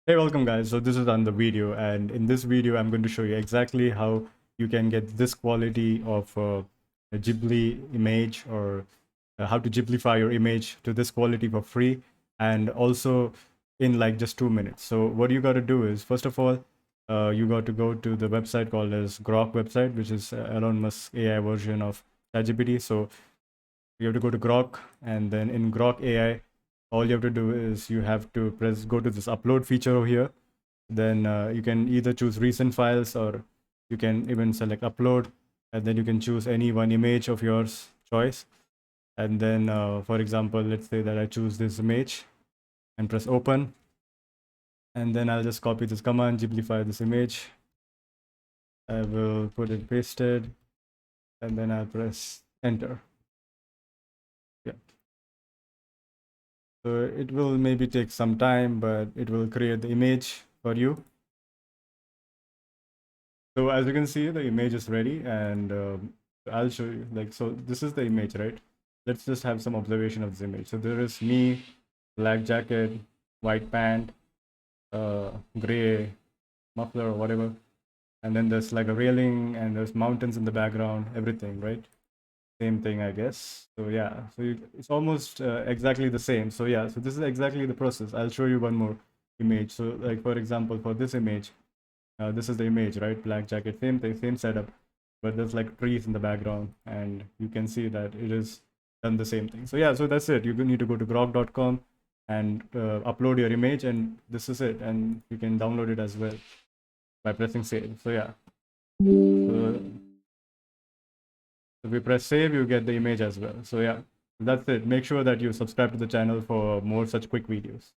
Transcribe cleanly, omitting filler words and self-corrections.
Hey, welcome guys. So this is on the video, and in this video, I'm going to show you exactly how you can get this quality of a Ghibli image, or how to Ghiblify your image to this quality for free, and also in like just 2 minutes. So what you got to do is, first of all, you got to go to the website called as Grok website, which is Elon Musk AI version of ChatGPT. So you have to go to Grok, and then in Grok AI, all you have to do is you have to go to this upload feature over here. Then you can either choose recent files, or you can even select upload, and then you can choose any one image of yours choice. And then for example, let's say that I choose this image and press open, and then I'll just copy this command, Ghiblify this image. I will put it pasted, and then I'll press enter. Yeah, so it will maybe take some time, but it will create the image for you. So as you can see, the image is ready, and I'll show you. Like, so this is the image, right? Let's just have some observation of this image. So there is me, black jacket, white pant, gray muffler or whatever, and then there's like a railing, and there's mountains in the background, everything, right? Same thing, I guess. So yeah, it's almost exactly the same. So yeah, so this is exactly the process. I'll show you one more image. So like for example, for this image, this is the image, right? Black jacket, same thing, same setup, but there's like trees in the background, and you can see that it is done the same thing. So yeah, so that's it. You need to go to grok.com and upload your image, and this is it. And you can download it as well by pressing save. So yeah, so if you press save, you get the image as well. So yeah, that's it. Make sure that you subscribe to the channel for more such quick videos.